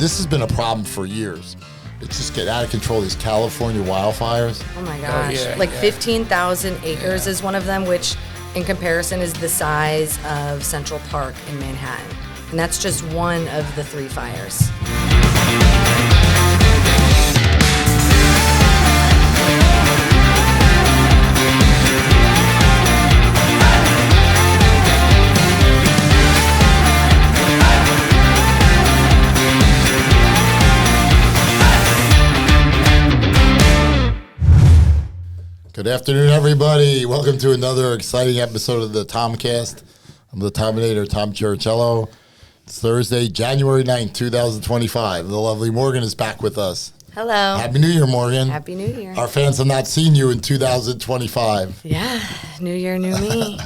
This has been a problem for years. It's just getting out of control, these California wildfires. Oh my gosh. 15,000 acres is one of them, which in comparison is the size of Central Park in Manhattan. And that's just one of the 3 fires. Good afternoon, everybody. Welcome to another exciting episode of the TomCast. I'm the Tominator, Tom Cherichello. It's Thursday, January 9th, 2025. The lovely Morgan is back with us. Hello. Happy New Year, Morgan. Happy New Year. Our fans have not seen you in 2025. Yeah, New Year, new me.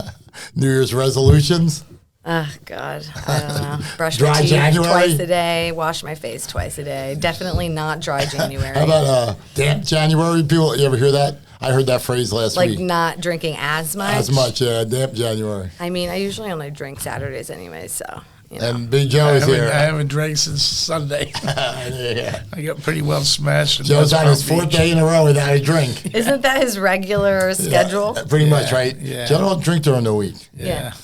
New Year's resolutions? Oh, God. I don't know. Brush Dry my teeth January? twice a day. Wash my face twice a day. Definitely not dry January. How about damp January? People, you ever hear that? I heard that phrase last week. Like not drinking as much? As much, yeah, damp January. I mean, I usually only drink Saturdays anyway, so, you know. And Big Joe is here. I haven't drank since Sunday. Yeah. I got pretty well smashed. Joe's on his 4th day in a row without a drink. Isn't that his regular schedule? Pretty much, right? Yeah. Joe don't drink during the week. Yeah.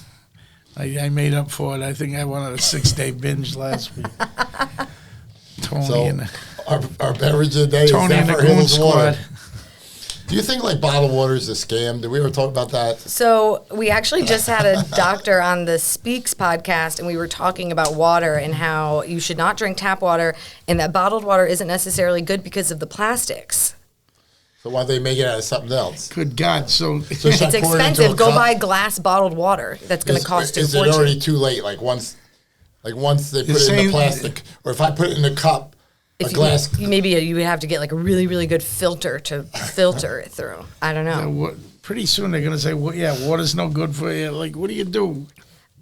I made up for it. I think I went on a 6-day binge last week. Tony So and our beverage of the day Tony is and the Zephyr Goon Hills water. Squad. Do you think like bottled water is a scam? Did we ever talk about that? So we actually just had a doctor on the Speaks podcast, and we were talking about water and how you should not drink tap water, and that bottled water isn't necessarily good because of the plastics. So why don't they make it out of something else? Good God! So Should It's I pour it into expensive. a Go cup? buy glass bottled water. That's going to cost you a Is it fortune. already too late? Like once they put it in the saying- plastic, or if I put it in a cup, a glass. Maybe you would have to get like a really, really good filter to filter it through. I don't know. pretty soon they're going to say, well, yeah, water's no good for you. Like, what do you do?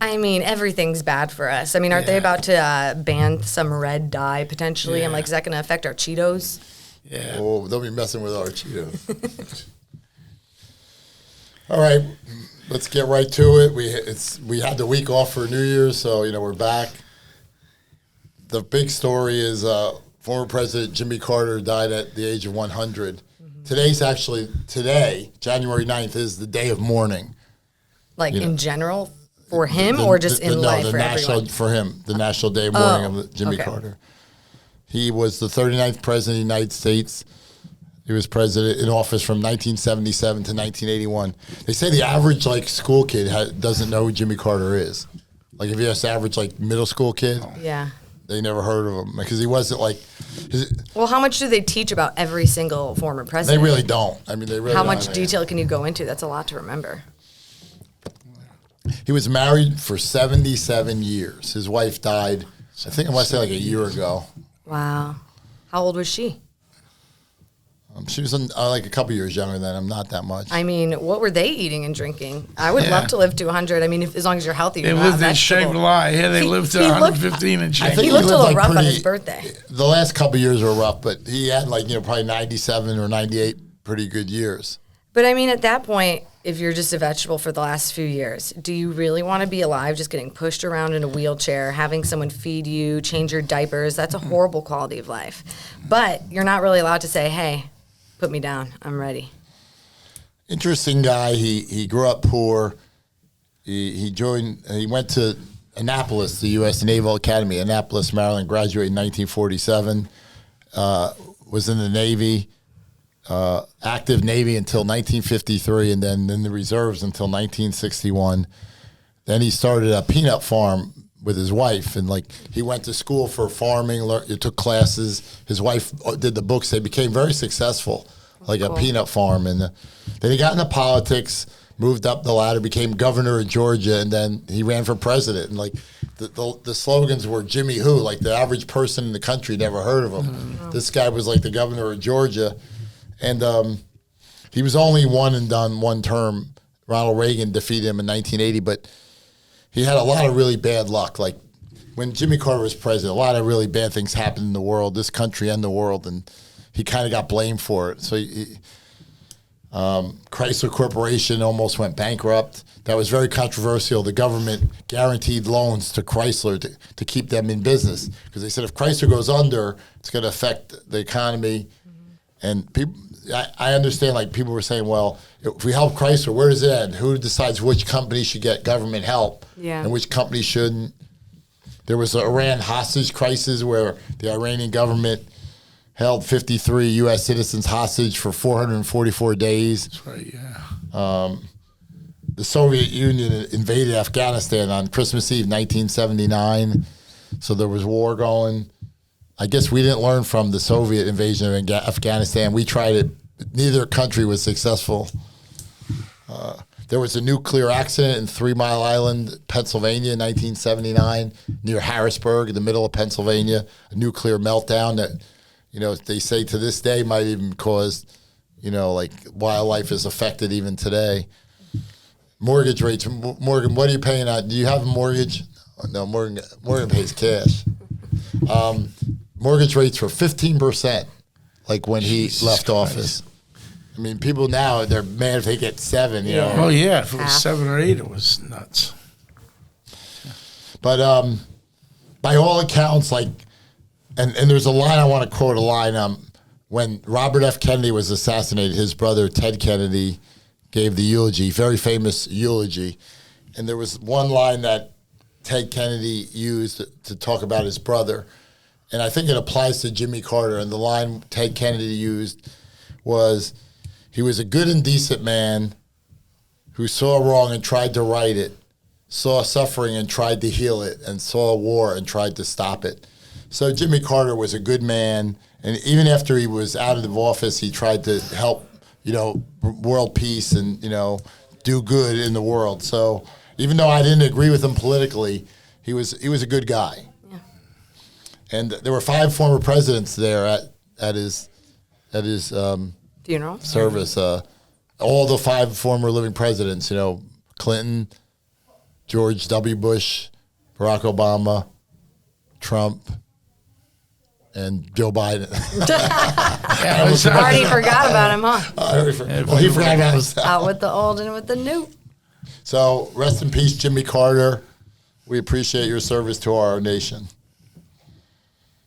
I mean, everything's bad for us. I mean, aren't they about to ban some red dye potentially? I'm like, is that going to affect our Cheetos? Yeah. Oh, they'll be messing with our Cheetos. All right, let's get right to it. We had the week off for New Year's, so we're back. The big story is former President Jimmy Carter died at the age of 100. Mm-hmm. Today, January 9th, is the day of mourning. Like in general for him or just in life for everyone? For him, the National Day of Mourning of Jimmy Carter. He was the 39th President of the United States. He was president in office from 1977 to 1981. They say the average school kid doesn't know who Jimmy Carter is. Like if you ask the average middle school kid, Yeah. they never heard of him because he wasn't Well, how much do they teach about every single former They president? really don't. I mean, they really. How don't. much detail can you go into? That's a lot to remember. He was married for 77 years. His wife died, I think I want to say a year ago. Wow. How old was she? She was a couple years younger than him, not that much. I mean, what were they eating and drinking? I would love to live to 100. I mean, as long as you're healthy. They you're lived not in shape vegetable. lie. Here they lived to he looked- 115 and I change. think He looked a lived, little rough on his birthday. The last couple years were rough, but he had probably 97 or 98 pretty good years. But I mean, at that point, if you're just a vegetable for the last few years, do you really want to be alive just getting pushed around in a wheelchair, having someone feed you, change your diapers? That's a horrible quality of life. But you're not really allowed to say, hey, put me down. I'm ready. Interesting guy. He grew up poor. He went to Annapolis, the U.S. Naval Academy, Annapolis, Maryland, graduated in 1947, was in the Navy, active Navy until 1953, and then in the reserves until 1961. Then he started a peanut farm with his wife, and he went to school for farming. He took classes. His wife did the books. They became very successful, a peanut farm. And then he got into politics, moved up the ladder, became governor of Georgia, and then he ran for president. And the slogans were Jimmy Who, the average person in the country never heard of him. Mm-hmm. This guy was the governor of Georgia, and he was only one and done one term. Ronald Reagan defeated him in 1980, but he had a lot of really bad luck. When Jimmy Carter was president, a lot of really bad things happened in the world, this country and the world, and he kind of got blamed for it. So Chrysler Corporation almost went bankrupt. That was very controversial. The government guaranteed loans to Chrysler to keep them in business because they said if Chrysler goes under, it's going to affect the economy. And people, I understand, like people were saying, well, if we help Chrysler, where does it end? Who decides which company should get government help and which company shouldn't? There was an Iran hostage crisis where the Iranian government held 53 U.S. citizens hostage for 444 days. That's right, yeah. The Soviet Union invaded Afghanistan on Christmas Eve, 1979. So there was war going. I guess we didn't learn from the Soviet invasion of Afghanistan. We tried it. Neither country was successful. There was a nuclear accident in 3 Mile Island, Pennsylvania, in 1979, near Harrisburg, in the middle of Pennsylvania. A nuclear meltdown that, they say to this day might even cause, like wildlife is affected even today. Mortgage rates. Morgan, what are you paying on? Do you have a mortgage? No, Morgan pays cash. Mortgage rates were 15%, like when he left office. I mean, people now, they're mad if they get 7, you know. Oh, yeah. If it was 7 or 8, it was nuts. But by all accounts, like, and there's a line, I want to quote a line. When Robert F. Kennedy was assassinated, his brother Ted Kennedy gave the eulogy, very famous eulogy. And there was one line that Ted Kennedy used to talk about his brother. And I think it applies to Jimmy Carter. And the line Ted Kennedy used was, he was a good and decent man who saw wrong and tried to right it, saw suffering and tried to heal it, and saw war and tried to stop it. So Jimmy Carter was a good man. And even after he was out of office, he tried to help, world peace and, do good in the world. So even though I didn't agree with him politically, he was a good guy. Yeah. And there were 5 former presidents there at his funeral service. All the 5 former living presidents, Clinton, George W. Bush, Barack Obama, Trump, and Joe Biden. Already forgot about him, huh? He forgot about himself. Out with the old and with the new. So rest in peace, Jimmy Carter. We appreciate your service to our nation.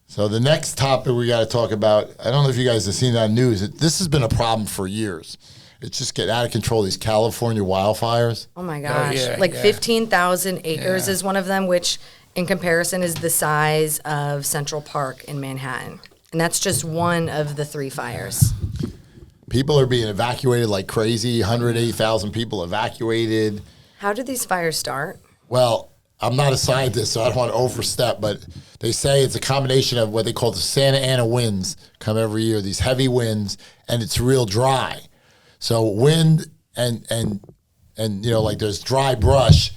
So the next topic we got to talk about, I don't know if you guys have seen that news. This has been a problem for years. It's just getting out of control, these California wildfires. Oh, my gosh. 15,000 acres is one of them, which in comparison is the size of Central Park in Manhattan. And that's just one of the 3 fires. People are being evacuated like crazy, 180,000 people evacuated. How did these fires start? Well, I'm not a scientist, so I don't want to overstep, but they say it's a combination of what they call the Santa Ana winds come every year, these heavy winds, and it's real dry. So wind and like there's dry brush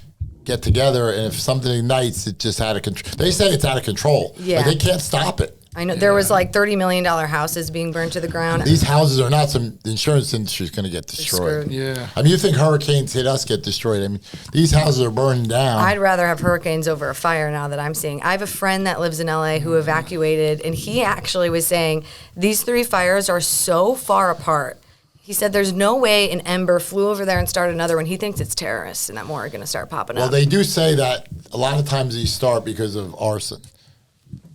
get together, and if something ignites, it just out of control. They say it's out of control, but they can't stop it. I know there was like $30 million houses being burned to the ground. These houses are not the insurance industry is going to get destroyed. Yeah. I mean, you think hurricanes hit us, get destroyed. I mean, these houses are burning down. I'd rather have hurricanes over a fire now that I'm seeing. I have a friend that lives in LA who evacuated, and he actually was saying these 3 fires are so far apart. He said there's no way an ember flew over there and started another one. He thinks it's terrorists and that more are going to start popping up. Well, they do say that a lot of times these start because of arson.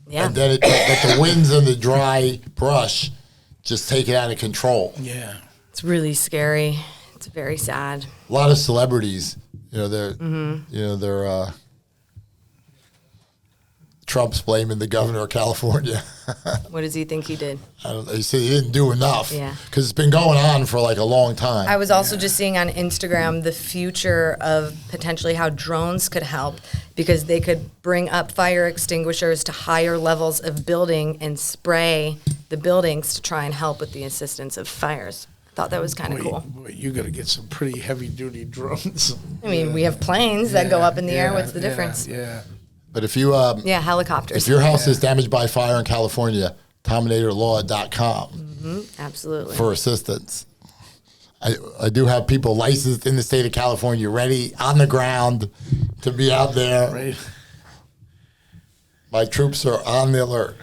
Yeah. And then but the winds and the dry brush just take it out of control. Yeah. It's really scary. It's very sad. A lot of celebrities, they're Trump's blaming the governor of California. What does he think he did? I don't know. He said he didn't do enough. Yeah. Because it's been going on for like a long time. I was also just seeing on Instagram the future of potentially how drones could help because they could bring up fire extinguishers to higher levels of building and spray the buildings to try and help with the assistance of fires. I thought that was kind of cool. Boy, you got to get some pretty heavy-duty drones. I mean, we have planes that go up in the air. What's the difference? Yeah. But if you helicopters. If your house is damaged by fire in California, Tominatorlaw.com. Absolutely. For assistance. I do have people licensed in the state of California ready on the ground to be out there. Right. My troops are on the alert.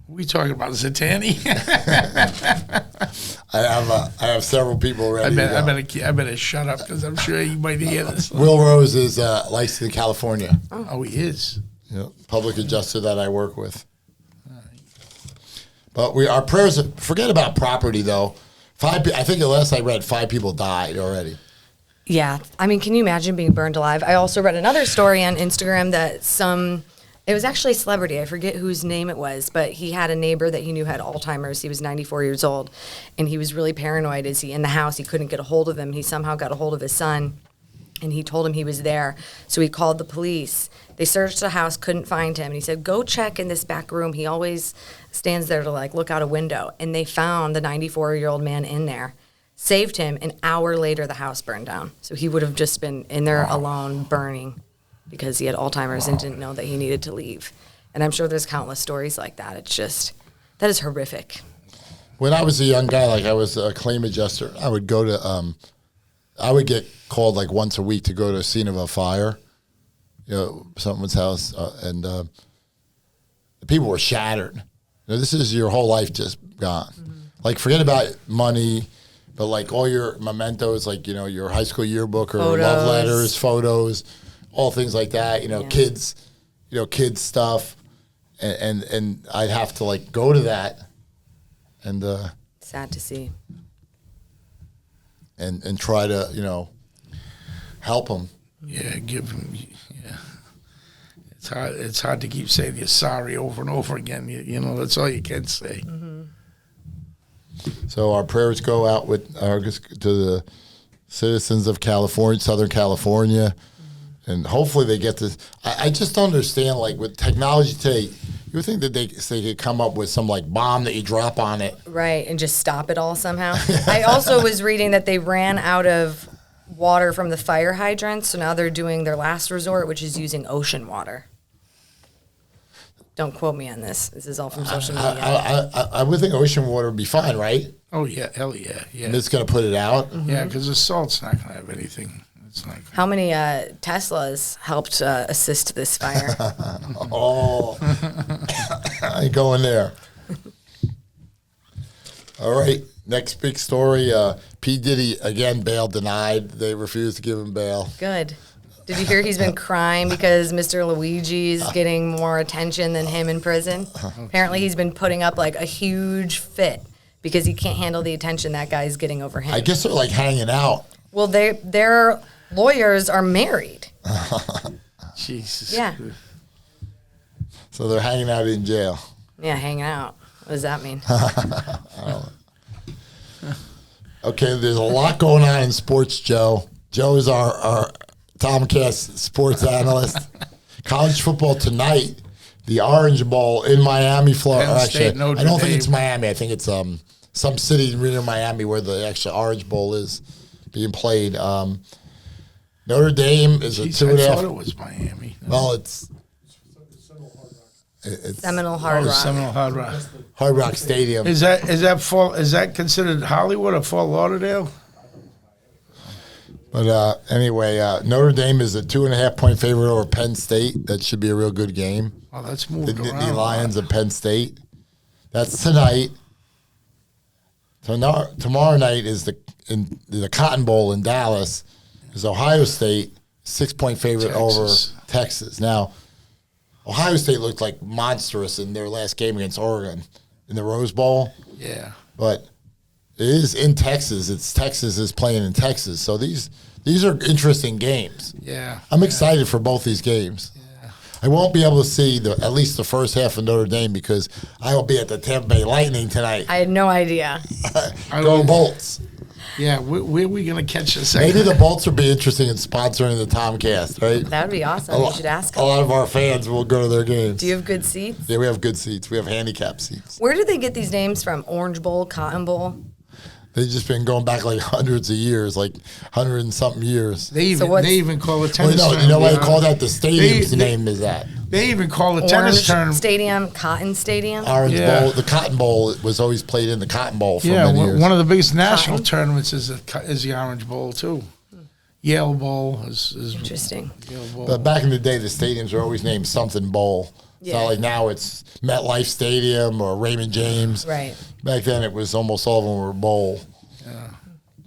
We talking about Zatani? I have several people ready. I better shut up because I'm sure you might hear this. Will Rose is licensed in California. Oh, he is. Yeah, public adjuster that I work with. But our prayers. Forget about property though. I think the last I read, 5 people died already. Yeah. I mean, can you imagine being burned alive? I also read another story on Instagram that it was actually a celebrity. I forget whose name it was, but he had a neighbor that he knew had Alzheimer's. He was 94 years old, and he was really paranoid. As he in the house, he couldn't get a hold of him. He somehow got a hold of his son, and he told him he was there. So he called the police. They searched the house, couldn't find him. And he said, go check in this back room. He always stands there to look out a window. And they found the 94-year-old man in there, saved him. An hour later, the house burned down. So he would have just been in there alone, burning, because he had Alzheimer's and didn't know that he needed to leave. And I'm sure there's countless stories like that. It's just, that is horrific. When I was a young guy, I was a claim adjuster, I would go to, I would get called once a week to go to a scene of a fire, someone's house, and the people were shattered. This is your whole life just gone. Mm-hmm. Forget about money, but all your mementos, your high school yearbook or photos. Love letters, photos, all things like that. Kids, kids stuff, and I'd have to go to that, and sad to see, and try to help them. Yeah, give them. Yeah, it's hard to keep saying you're sorry over and over again. That's all you can say. Mm-hmm. So our prayers go out to the citizens of California, Southern California. And hopefully they get this. I just don't understand, with technology today, you would think that they could come up with some, bomb that you drop on it. Right, and just stop it all somehow. I also was reading that they ran out of water from the fire hydrants, so now they're doing their last resort, which is using ocean water. Don't quote me on this. This is all from social media. I would think ocean water would be fine, right? Oh, yeah, hell yeah. And it's going to put it out? Mm-hmm. Yeah, because the salt's not going to have anything. How many Teslas helped assist this fire? I ain't going there. All right, next big story. P. Diddy, again, bail denied. They refused to give him bail. Good. Did you hear he's been crying because Mr. Luigi's getting more attention than him in prison? Apparently he's been putting up a huge fit because he can't handle the attention that guy's getting over him. I guess they're hanging out. Well, their lawyers are married. Jesus. Yeah. So they're hanging out in jail. Yeah, hanging out. What does that mean? Okay, there's a lot going on in sports, Joe. Joe is our TomCast sports analyst. College football tonight, the Orange Bowl in Miami, Florida. Actually, I don't think it's Miami. I think it's some city near Miami where the actual Orange Bowl is being played. Notre Dame is a 2.5. I thought it was Miami. Well, it's Seminole Hard Rock. Seminole Hard Rock. Hard Rock Stadium. Is that considered Hollywood or Fort Lauderdale? But anyway, Notre Dame is a 2.5-point favorite over Penn State. That should be a real good game. Oh, that's moved The around. Lions of Penn State. That's tonight. Tomorrow night is the Cotton Bowl in Dallas. Is Ohio State 6-point favorite over Texas. Now, Ohio State looked monstrous in their last game against Oregon in the Rose Bowl. Yeah. But it is in Texas. Texas is playing in Texas. So these are interesting games. Yeah. I'm excited for both these games. Yeah. I won't be able to see at least the first half of Notre Dame because I will be at the Tampa Bay Lightning tonight. I had no idea. Go Bolts. Yeah, where are we going to catch this? Maybe the Bolts would be interesting in sponsoring the TomCast, right? That would be awesome. You should ask them. A lot of our fans will go to their games. Do you have good seats? Yeah, we have good seats. We have handicap seats. Where did they get these names from? Orange Bowl, Cotton Bowl? They've just been going back hundreds of years, 100 and something years. They even call it tennis tournament. You know why they call that the stadium's name is that? They even call it tennis tournament. Stadium, Cotton Stadium. Orange Bowl, the Cotton Bowl was always played in the Cotton Bowl for many years. One of the biggest national tournaments is the Orange Bowl too. Yale Bowl is interesting. Yale Bowl. But back in the day, the stadiums were always named something Bowl. It's not like now it's MetLife Stadium or Raymond James. Right. Back then it was almost all of them were bowl. Yeah.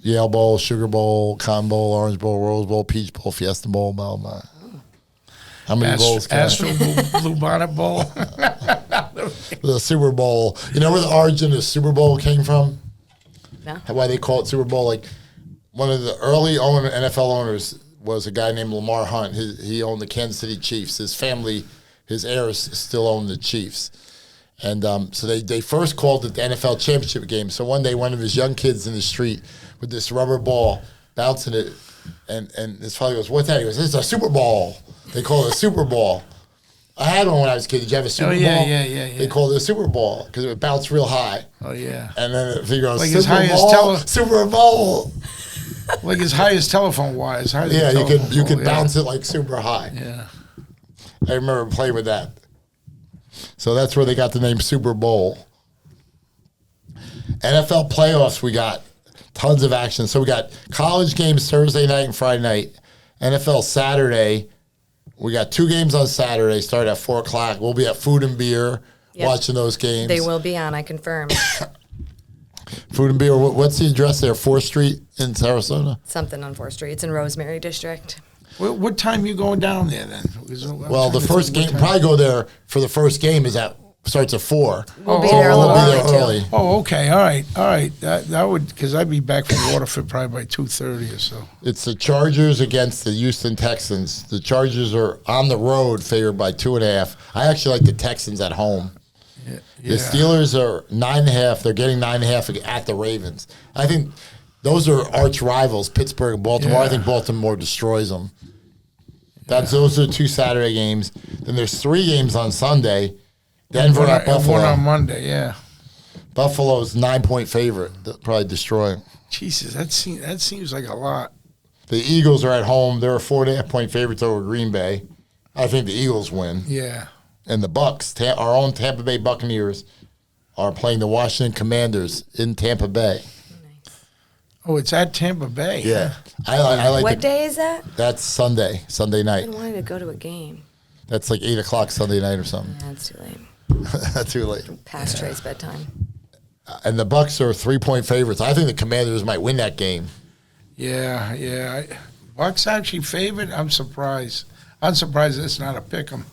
Yale Bowl, Sugar Bowl, Cotton Bowl, Orange Bowl, Rose Bowl, Peach Bowl, Fiesta Bowl, blah, blah. How many bowls? Astro Blue Bonnet Bowl. The Super Bowl. You know where the origin of Super Bowl came from? No. Why they call it Super Bowl? Like one of the early NFL owners was a guy named Lamar Hunt. He owned the Kansas City Chiefs. His family, his heirs still own the Chiefs. And so they first called it the NFL Championship game. So one day, one of his young kids in the street with this rubber ball bouncing it, and his father goes, "What's that?" He goes, "It's a Super Bowl." They call it a Super Bowl. I had one when I was a kid. Did you have a Super Bowl? Yeah. They called it a Super Bowl because it would bounce real high. Oh, yeah. And then if he goes, Like Super as high Bowl, as Super Bowl. Like as high as telephone wires. Yeah, you could bounce it like super high. Yeah. I remember playing with that. So that's where they got the name Super Bowl. NFL playoffs, we got tons of action. So we got college games Thursday night and Friday night. NFL Saturday. We got 2 games on Saturday, start at 4 o'clock. We'll be at Food and Beer watching those games. They will be on, I confirm. Food and Beer, what's the address there? 4th Street in Sarasota? Something on 4th Street. It's in Rosemary District. What time you going down there then? Well, the first game, probably go there for the first game starts at 4. We'll be there a little early, too. Oh, okay. All right. That would, because I'd be back from Waterford probably by 2:30 or so. It's the Chargers against the Houston Texans. The Chargers are on the road, favored by 2.5. I actually like the Texans at home. Yeah. The Steelers are 9.5. They're getting 9.5 at the Ravens. I think those are arch rivals, Pittsburgh and Baltimore. Yeah. I think Baltimore destroys them. Those are 2 Saturday games. Then there's 3 games on Sunday. Denver at Buffalo. One on Monday, yeah. Buffalo's 9-point favorite. They'll probably destroy them. Jesus, that seems like a lot. The Eagles are at home. They're a 4.5-point favorites over Green Bay. I think the Eagles win. Yeah. And the Bucks, our own Tampa Bay Buccaneers, are playing the Washington Commanders in Tampa Bay. Oh, it's at Tampa Bay. Yeah. I like What day is that? That's Sunday night. I wanted to go to a game. That's like 8 o'clock Sunday night or something. Yeah, that's too late. Too late. Past Trey's bedtime. And the Bucks are 3-point favorites. I think the Commanders might win that game. Yeah. Bucks actually favored. I'm surprised. I'm surprised it's not a pick 'em.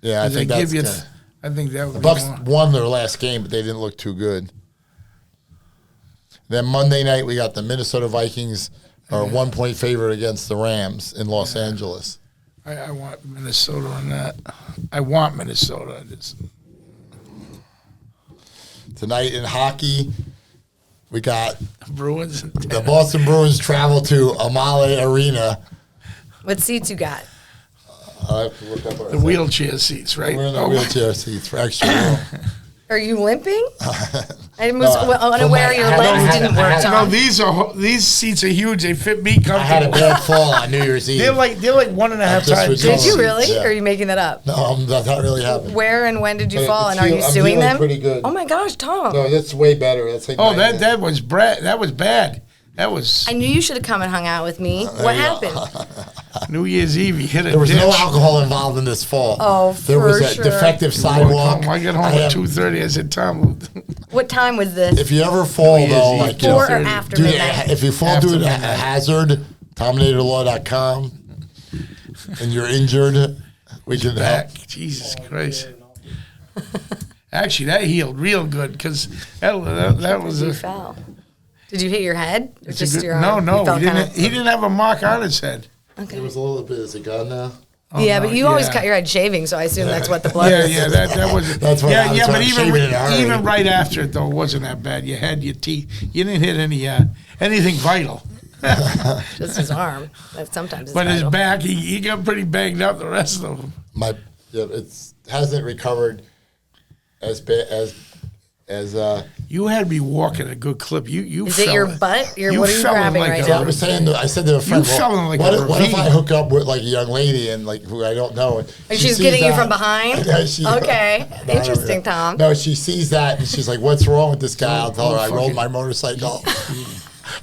Yeah, I think that's I think that would the be Bucks more. won their last game, but they didn't look too good. Then Monday night we got the Minnesota Vikings are a 1-point favorite against the Rams in Los Angeles. I want Minnesota on that. I want Minnesota. Tonight in hockey, we got Bruins. the Boston Bruins travel to Amalie Arena. What seats you got? I have to look up The wheelchair seats, right? We're in the wheelchair seats for extra room. Are you limping? I was unaware your legs didn't work, No, Tom. these seats are huge. They fit me comfortable. I had a bad fall on New Year's Eve. They're like 1.5 just times. recovered. Did you really? Yeah. Or are you making that up? No, that's not really happening. Where and when did you But fall? And are you I'm suing feeling them? pretty good. Oh my gosh, Tom. No, that's way better. That's like Oh, 9 that was bad. That was I knew you should have come and hung out with me. What happened? New Year's Eve. He hit a There was ditch. no alcohol involved in this fall. Oh, There was for a sure. defective sidewalk. I got home at 2:30. I said, Tom, What time was this? If you ever fall, New Year's though, Eve. like, Before or after do midnight? if you fall After due to a midnight. hazard, Tominatorlaw.com, and you're injured, we can help. back. Jesus Christ. Actually, that healed real good because that was You a. fell. Did you hit your head? Or It's a just good, your no, arm? no, You fell he didn't. kinda- He didn't have a mark on his head. It was a little bit. Is it gone now? yeah, no, but you always yeah. cut your head shaving, so I assume that's what the blood Yeah, is. yeah, that was. That's what- yeah, that's yeah, what but I'm shaving in a hurry. even right after it though, it wasn't that bad. You had your teeth. You didn't hit anything vital. Just his arm. That sometimes is But his vital. back, he got pretty banged up. The rest of them. It's hasn't recovered as bad as You had me walking at a good clip. You Is fell it your in- butt? What are you fell in grabbing like right a- now? I was saying. I said to a friend, You fell in like what, a what if I ravine. hook up with like a young lady and like who I don't know? And she she's sees getting you that- from behind? Yeah, she- Okay. No, Interesting, Tom. No, she sees that and she's like, "What's wrong with this guy?" I'll tell her I rolled fucking- my motorcycle.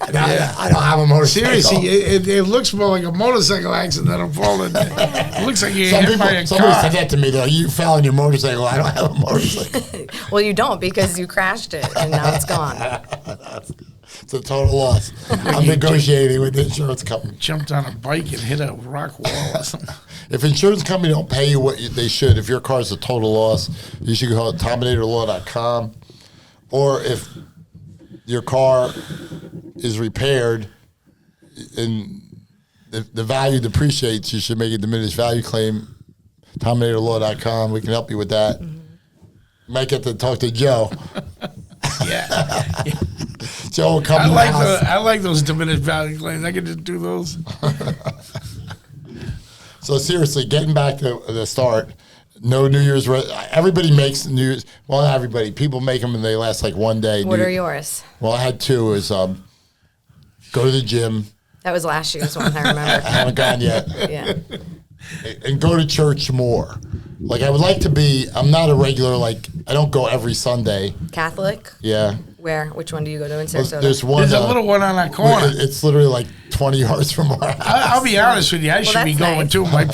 I don't have a motorcycle. Seriously, it looks more like a motorcycle accident than I'm falling. It looks like you hit by a somebody car. said that to me. They're like, you fell on your motorcycle. I don't have a motorcycle. Well, you don't because you crashed it and now it's gone. It's a total loss. I'm negotiating with the insurance company. Jumped on a bike and hit a rock wall or something. If insurance company don't pay you what they should, if your car's a total loss, you should go to Tominatorlaw.com. Or if your car is repaired and the value depreciates, you should make a diminished value claim. Tominatorlaw.com. We can help you with that. You might get to talk to Joe. Yeah. Joe will come to the house. I like those diminished value claims. I can just do those. So seriously, getting back to the start, no New Year's. Everybody makes New Year's. Well, not everybody. People make them and they last like one day. What are yours? Well, I had two. Is go to the gym. That was last year's one, I remember. I haven't gone yet. Yeah. And go to church more. Like I would like to be. I'm not a regular. Like I don't go every Sunday. Catholic? Yeah. Where? Which one do you go to in Sarasota? There's one. There's a little one on that corner. It's literally like 20 yards from our house. I'll be honest with you. I should be that's going nice. too. My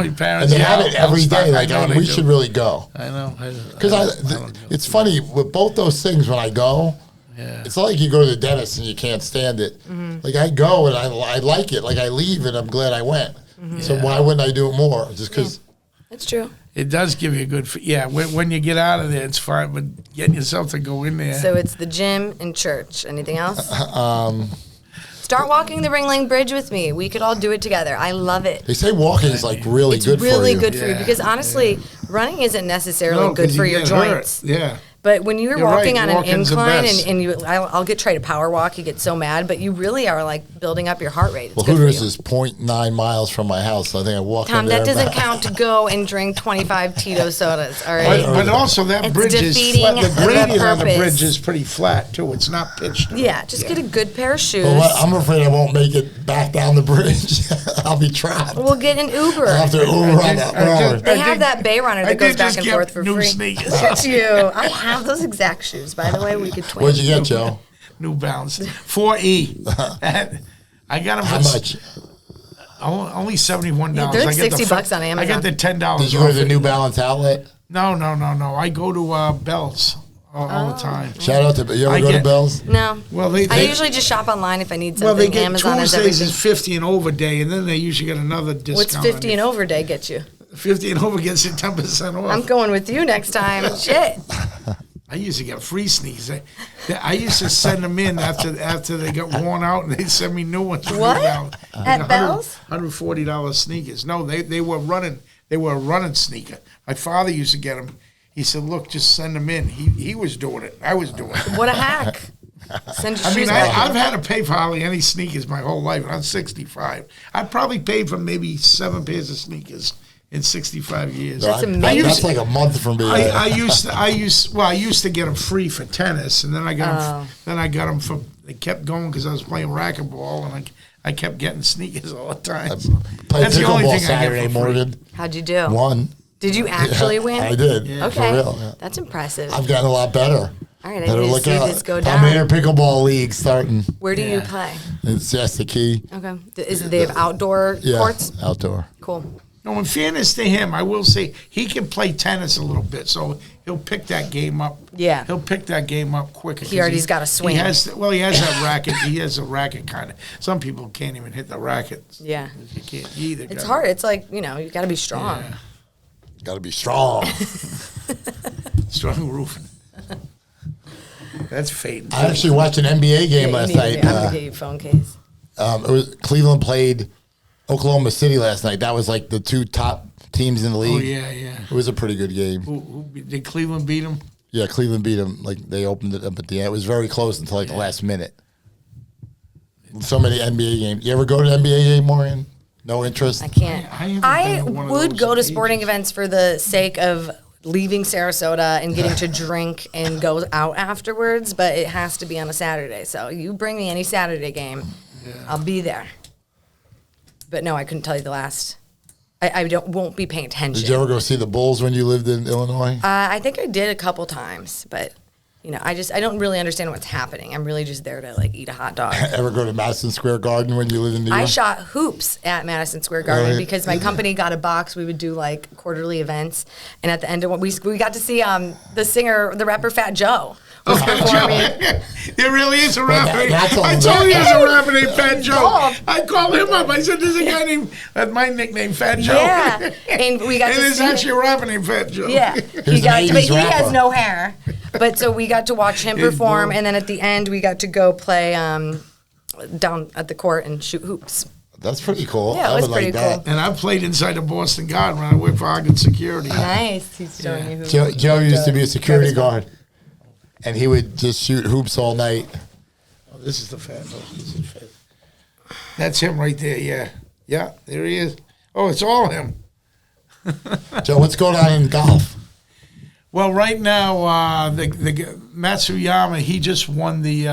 parents. And they have it every day. Like we should really go. I know. Because it's funny with both those things. When I go, it's not like you go to the dentist and you can't stand it. Mm-hmm. Like I go and I like it. Like I leave and I'm glad I went. Mm-hmm. So why wouldn't I do it more? Just because. It's true. It does give you a good. When you get out of there, it's fine. But getting yourself to go in there. So it's the gym and church. Anything else? Start walking the Ringling Bridge with me. We could all do it together. I love it. They say walking is like really It's good for you. really good for you because honestly, running isn't necessarily good 'cause for you your get hurt. joints. Yeah. But when you're You're walking right, on an walking's the incline best. and I'll try to power walk, you get so mad, but you really are like building up your heart rate. It's Well, good for Hooters you. is 0.9 miles from my house. So I think I walk Tom, in there that doesn't and back. count to go and drink 25 Tito sodas, all right? But also that It's bridge is defeating flat. The the gradient on the purpose. bridge is pretty flat too. It's not pitched. Yeah, just get a good pair of shoes. Well, I'm afraid I won't make it back down the bridge. I'll be trapped. We'll get an Uber. I'll have to Uber on that road. They have that Bay Runner that goes back and forth for new free. sneakers. Look at you. I have those exact shoes, by the way. We could twin. What'd you get, Joe? New Balance 4E. I got them How much? Only $71. Yeah, they're like I get the $60 on Amazon. I got the $10. Did you go to off the it. New Balance outlet? No. I go to Bell's all the time. Shout out to you ever I go to get- Bell's? No. Well, I they usually just shop online if I need well something. they get Amazon is Tuesdays everything. is 50 and over day, and then they usually get another discount. What's 50 and over day get you? 50 and over gets you 10% off. I'm going with you next time. Shit. I used to get free sneakers. I used to send them in after they got worn out, and they'd send me new ones. What? At Bell's? $140 sneakers. No, they were running. They were a running sneaker. My father used to get them. He said, "Look, just send them in." He was doing it. I was doing it. What a hack. Send your I shoes mean, back. I've had to pay for hardly any sneakers my whole life. I'm 65. I probably paid for maybe 7 pairs of sneakers in 65 years. That's amazing. That's like a month from being I used to get them free for tennis, and then I got them. Then I got them for. They kept going because I was playing racquetball, and I kept getting sneakers all the time. Played That's the only pickleball thing Saturday I get for free. morning. How'd you do? Won. Did you actually win? I did. Okay. For real. Yeah. That's impressive. I've gotten a lot better. All right, I Better need to look see out. this go down. Tominator Pickleball League starting. Where do you play? It's just the key. Okay. They have outdoor courts? Outdoor. Cool. No, in fairness to him, I will say he can play tennis a little bit, so he'll pick that game up. Yeah. He'll pick that game up quicker. He already's got a swing. He has that racket. He has a racket kind of. Some people can't even hit the racket. Yeah. You can't either. It's hard. It's like, you got to be strong. Yeah. Got to be strong. Strong roofing. That's fading. I actually watched an NBA game last night. I'm going to get you a phone case. It was Cleveland played Oklahoma City last night. That was like the two top teams in the league. Oh, yeah. It was a pretty good game. Did Cleveland beat him? Yeah, Cleveland beat them. Like they opened it up at the end. It was very close until like the last minute. So many NBA games. You ever go to an NBA game, Morgan? No interest? I can't. I haven't been to one of would those go to in sporting ages. events for the sake of leaving Sarasota and getting to drink and go out afterwards, but it has to be on a Saturday. So you bring me any Saturday game, I'll be there. But no, I couldn't tell you the last. I won't be paying attention. Did you ever go see the Bulls when you lived in Illinois? I think I did a couple times, but I don't really understand what's happening. I'm really just there to like eat a hot dog. Ever go to Madison Square Garden when you lived in New York? I shot hoops at Madison Square Garden because my company got a box. We would do like quarterly events, and at the end of what we got to see the rapper Fat Joe. Was performing. There really is a rapper. I That's told you there's a rapper named Fat Joe. I called him up. I said, "There's a guy named that's my nickname, Fat Joe." Yeah, and we got and to there's see actually a rapper named Fat Joe. Yeah, But he has no hair. But so we got to watch him perform, and then at the end we got to go play down at the court and shoot hoops. That's pretty cool. Yeah, it was pretty cool. And I played inside the Boston Garden when I worked for Ogden Security. Nice. He's showing you who. Joe used to be a security guard, and he would just shoot hoops all night. Oh, this is the Fat. That's him right there. Yeah, yeah. There he is. Oh, it's all him. Joe, what's going on in golf? Well, right now, the Matsuyama, he just won the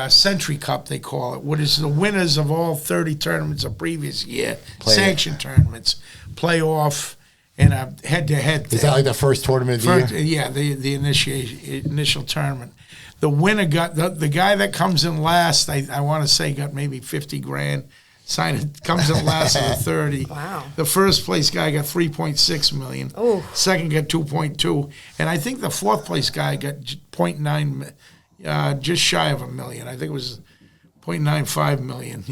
Century Cup, they call it, what is the winners of all 30 tournaments of previous year, sanctioned tournaments, playoff, and a head-to-head thing. Is that like the first tournament of the year? Yeah, the initial tournament. The winner got, the guy that comes in last, I want to say got maybe 50 grand. Comes in last of the 30. Wow. The first place guy got 3.6 million. Ooh. Second got 2.2, and I think the fourth place guy got 0.9, just shy of $1 million. I think it was 0.95 million.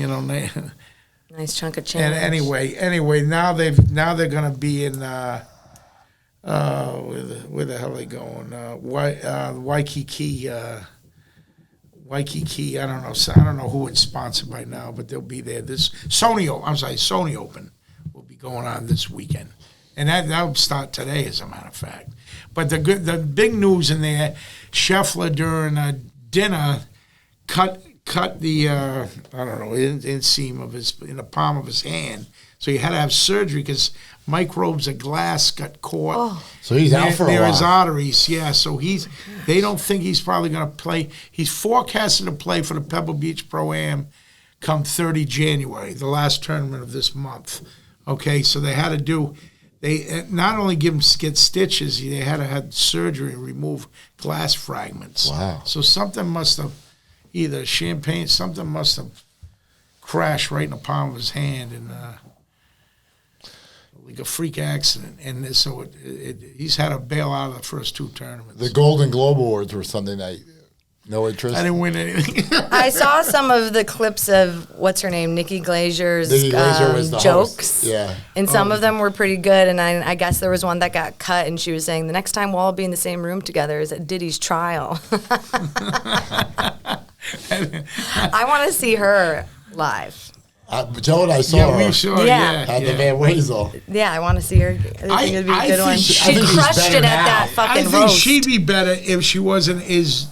Nice chunk of change. And anyway, now they're going to be in where the hell are they going? Waikiki. Waikiki, I don't know who it's sponsored by now, but they'll be there. Sony Open will be going on this weekend, and that'll start today, as a matter of fact. But the big news in there, Scheffler during dinner cut the inseam of in the palm of his hand, so he had to have surgery because microbes of glass got caught. Oh. So he's out for a while. Near his arteries, yeah. So they don't think he's probably going to play. He's forecasted to play for the Pebble Beach Pro-Am come 30 January, the last tournament of this month. Okay, so they not only get stitches, they had to have surgery and remove glass fragments. Wow. So something must have, something must have crashed right in the palm of his hand, and like a freak accident, and so he's had to bail out of the first two tournaments. The Golden Globe Awards were Sunday night. No interest? I didn't win anything. I saw some of the clips of, what's her name, Nikki Glazer's was the jokes. host. Yeah. And some of them were pretty good, and I guess there was one that got cut, and she was saying, the next time we'll all be in the same room together is at Diddy's trial. I want to see her live. Joe and I saw her. We saw. Yeah. At the Van Wezel. Yeah, I want to see her. I think it'd be a good one. She think she's crushed better it at now. that fucking I think roast. she'd be better if she wasn't as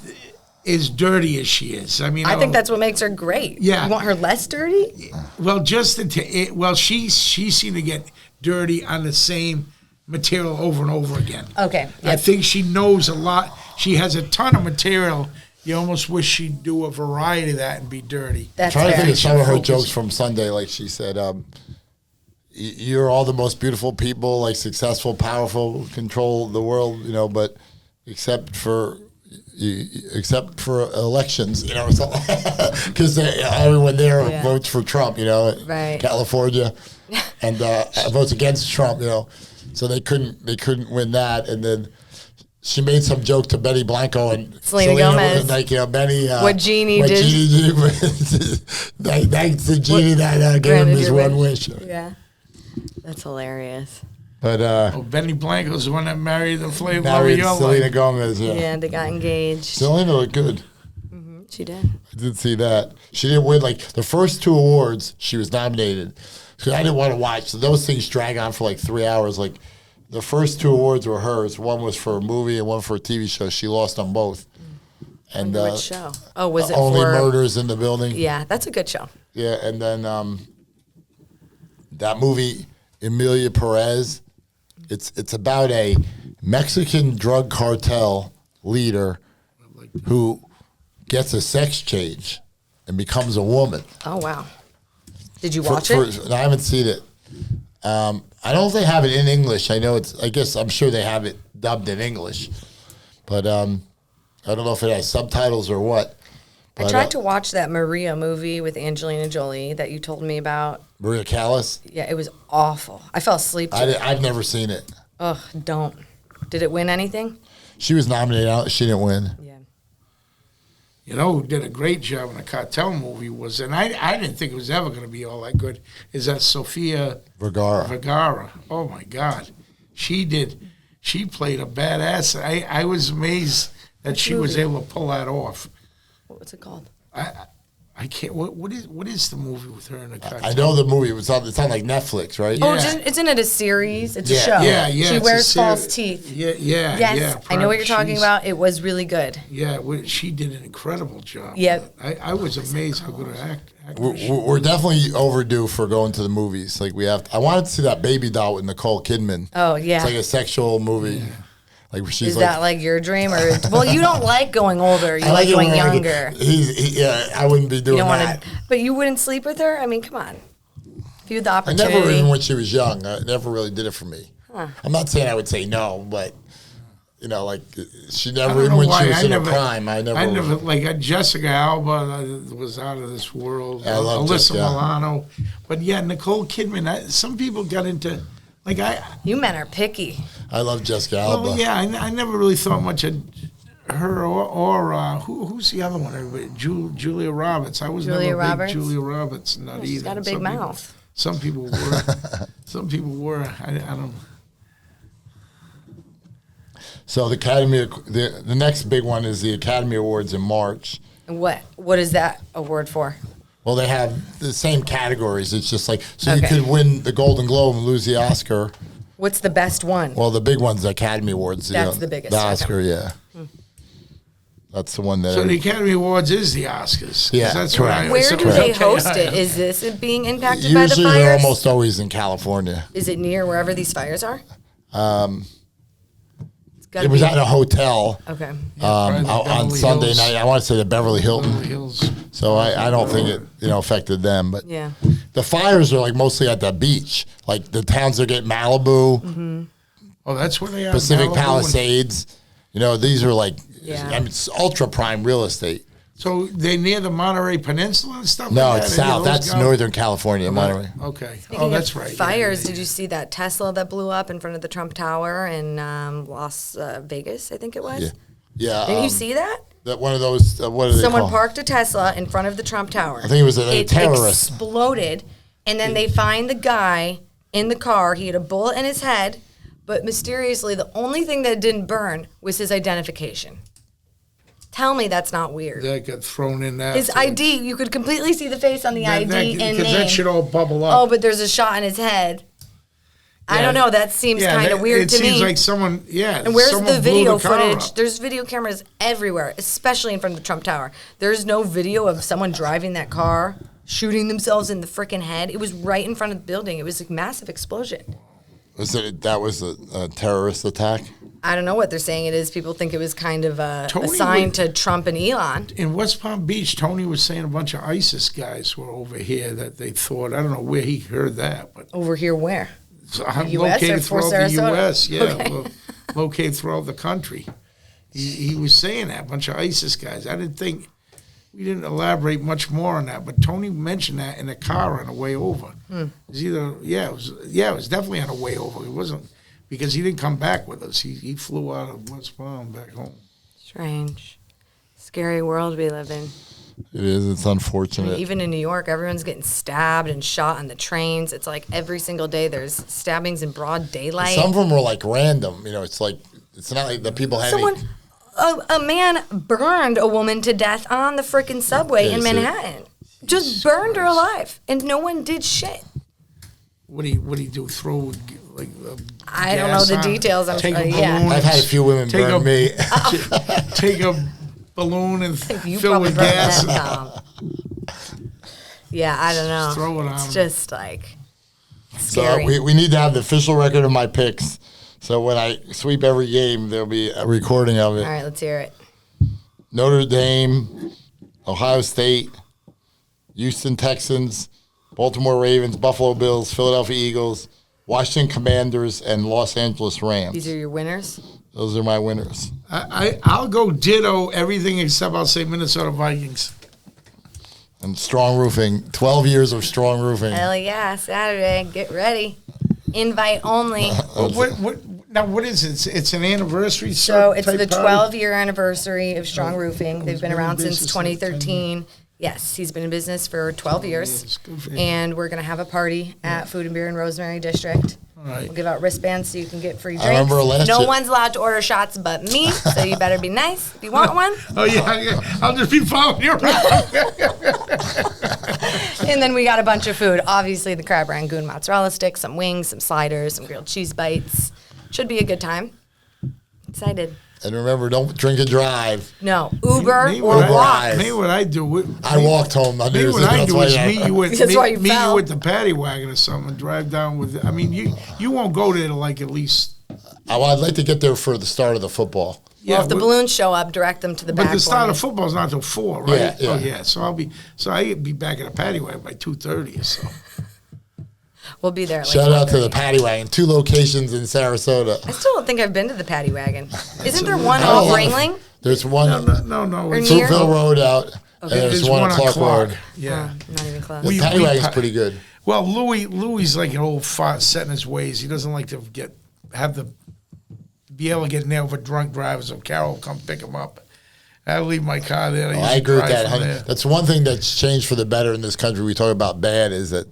dirty as she is. I mean, I think that's what makes her great. Yeah. You want her less dirty? well, she seemed to get dirty on the same material over and over again. Okay. I think she knows a lot. She has a ton of material. You almost wish she'd do a variety of that and be dirty. That's I'm trying to fair. think of some of her jokes from Sunday. Like she said, you're all the most beautiful people, like successful, powerful, control the world, but except for elections, because everyone there votes for Trump, Right. California, and votes against Trump, so they couldn't win that, and then she made some joke to Benny Blanco and Selena Gomez. was like, Benny, What Genie what did. Genie did. Thanks to Genie that gave him Granted his your one wish. Yeah. That's hilarious. But Benny Blanco's the one that married the flavor of married your Selena life. Gomez. Yeah. Yeah, they got engaged. Selena looked good. She did. I did see that. She didn't win like the first two awards. She was nominated. So I didn't want to watch. So those things drag on for like 3 hours. Like the first two awards were hers. One was for a movie and one for a TV show. She lost on both. And Which show? Oh, was it Only for Murders in the Building. Yeah, that's a good show. Yeah, and then that movie Emilia Perez. It's about a Mexican drug cartel leader who gets a sex change and becomes a woman. Oh wow! Did you watch it? I haven't seen it. I don't know if they have it in English. I know I guess I'm sure they have it dubbed in English. But I don't know if it has subtitles or what. I tried to watch that Maria movie with Angelina Jolie that you told me about. Maria Callas? Yeah, it was awful. I fell asleep to it. I've never seen it. Ugh, don't. Did it win anything? She was nominated. She didn't win. Yeah. You know who did a great job in the cartel movie was, and I didn't think it was ever going to be all that good, is that Sofia Vergara. Oh, my God. She played a badass. I was amazed that she was able to pull that off. What's it called? I can't. What is the movie with her in the cartel? I know the movie. It's on like Netflix, right? Oh, isn't it a series? It's a show. Yeah. She wears false teeth. Yeah. Yes, I know what you're talking about. It was really good. Yeah, she did an incredible job. Yeah. I was amazed how good an actor she We're definitely overdue for going to the movies. Like I wanted to see that Baby Doll with Nicole Kidman. Oh yeah. It's like a sexual movie. Yeah. Like she's Is that like your dream, or well, you don't like going older, you like going younger. I wouldn't be doing that. But you wouldn't sleep with her? I mean, come on. If you had the opportunity. I never, even when she was young, I never really did it for me. Huh. I'm not saying I would say no, but like she never, even when she was in her prime, I never like Jessica Alba was out of this world. I love Alyssa Milano, but yeah, Nicole Kidman. Some people got into. You men are picky. I love Jessica Alba. Well, yeah, I never really thought much of her or who's the other one? Everybody? Julia Roberts. I was never a big Julia Roberts nut either. She's got a big mouth. Some people were. Some people were. I don't. So the Academy, the next big one is the Academy Awards in March. And what is that award for? Well, they have the same categories. It's just like, so you could win the Golden Globe and lose the Oscar. What's the best one? Well, the big one's the Academy Awards. That's the biggest. The Oscar, yeah. That's the one that. So the Academy Awards is the Oscars. Yeah, that's correct. Where do they host it? Is this being impacted Usually by the fires? they're almost always in California. Is it near wherever these fires are? It was at a hotel. Okay. On Sunday Hills. night. I want to say the Beverly Hilton. Beverly Hills. So I don't think it affected them. But yeah, the fires are like mostly at the beach. Like the towns that get Malibu. Mm-hmm. Oh, that's where they are. Pacific Malibu Palisades. These are like, yeah. It's ultra prime real estate. So they're near the Monterey Peninsula and stuff No, like that? it's south. That's Northern California, Monterey. Okay. Speaking that's of right. Fires, did you see that Tesla that blew up in front of the Trump Tower in Las Vegas, I think it was? Yeah. Didn't you see that? That one of those, what are they Someone called? parked a Tesla in front of the Trump Tower. I think it was a terrorist. It exploded, and then they find the guy in the car. He had a bullet in his head, but mysteriously, the only thing that didn't burn was his identification. Tell me that's not weird. That got thrown in that. His ID, you could completely see the face on the ID and name. Because that should all bubble up. Oh, but there's a shot in his head. Yeah. I don't know. That seems kind of weird to me. It seems like someone, And where's the video footage? There's video cameras everywhere, especially in front of the Trump Tower. There's no video of someone driving that car, shooting themselves in the freaking head. It was right in front of the building. It was a massive explosion. That was a terrorist attack? I don't know what they're saying it is. People think it was kind of a sign to Trump and Elon. In West Palm Beach, Tony was saying a bunch of ISIS guys were over here that they thought, I don't know where he heard that. But over here where? Located throughout the U.S., yeah. Okay. Located throughout the country. He was saying that, a bunch of ISIS guys. We didn't elaborate much more on that, but Tony mentioned that in the car on the way over. It was definitely on the way over. It wasn't, because he didn't come back with us. He flew out of West Palm back home. Strange. Scary world we live in. It is. It's unfortunate. Even in New York, everyone's getting stabbed and shot on the trains. It's like every single day there's stabbings in broad daylight. Some of them are like random. It's like, it's not like the people having... A man burned a woman to death on the freaking subway in Manhattan. Just burned her alive, and no one did shit. What do you do? Throw like? I don't know the details. Take a balloon. I've had a few women burn me. Take a balloon and fill with gas. gas. Yeah, I don't know. Just throw it on. It's just like scary. So we need to have the official record of my picks. So when I sweep every game, there'll be a recording of it. All right, let's hear it. Notre Dame, Ohio State, Houston Texans, Baltimore Ravens, Buffalo Bills, Philadelphia Eagles, Washington Commanders, and Los Angeles Rams. These are your winners? Those are my winners. I'll go ditto everything except I'll say Minnesota Vikings. And strong roofing. 12 years of strong roofing. Hell yeah, Saturday. Get ready. Invite only. What is it? It's an anniversary. So it's type the party? 12-year anniversary of Strong Roofing. They've been around since 2013. Yes, he's been in business for 12 years. Good for him. And we're going to have a party at Food and Beer in Rosemary District. All right. We'll give out wristbands so you can get free drinks. I remember last No year- one's allowed to order shots but me, so you better be nice if you want one. Oh yeah, I'll just be following you around. And then we got a bunch of food. Obviously, the crab rangoon mozzarella sticks, some wings, some sliders, some grilled cheese bites. Should be a good time. Excited. And remember, don't drink and drive. No, Uber Me, or what walk. Maybe what I do. I walked home. I Maybe knew what I that's do why is I- meet you with That's why you meet fell. you with the paddy wagon or something, and drive down with. I mean, you won't go there to like at least. I'd like to get there for the start of the football. Well, if the balloons show up, direct them to the back. But the start for of me. football's not till 4, right? Yeah, yeah. Oh yeah. So I'd be back at the paddy wagon by 2:30 or so. We'll be there. At like Shout out to 1:30. the Paddy Wagon. 2 locations in Sarasota. I still don't think I've been to the Paddy Wagon. Isn't there one Oh. off Ringling? There's one No. Or It's, near- Fruitville Road out, and there's one at Clark Road. Yeah. Not even close. The Paddy Wagon's pretty good. Well, Louis like an old fart set in his ways. He doesn't like to be able to get nailed for drunk drivers. So Carol will come pick him up. I leave my car there. I agree with that. Drive from there. That's one thing that's changed for the better in this country. We talk about bad is that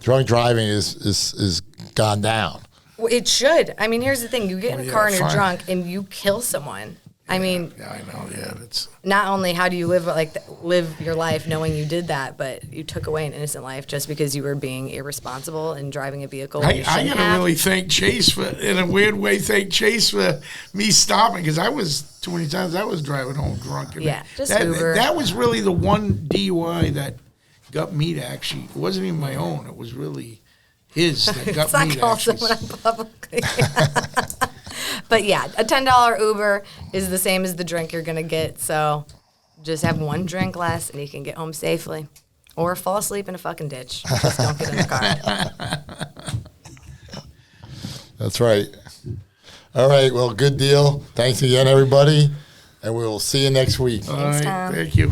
drunk driving is gone down. Well, it should. I mean, here's the thing: you get in a yeah, car and you're fine. drunk, and you kill someone. I mean, Yeah, I know. Yeah, that's. not only how do you live your life knowing you did that, but you took away an innocent life just because you were being irresponsible and driving a vehicle. I you shouldn't gotta have. really thank Chase in a weird way, thank Chase for me stopping because I was too many times I was driving home drunk. And Yeah, just that, Uber. That was really the one DUI that got me to actually. It wasn't even my own. It was really his that got Let's not me to call actually. someone out publicly. But yeah, a $10 Uber is the same as the drink you're gonna get. So just have one drink less, and you can get home safely, or fall asleep in a fucking ditch. Just don't get in the car. That's right. All right. Well, good deal. Thanks again, everybody. And we will see you next week. All Thanks, right, Tom. thank you.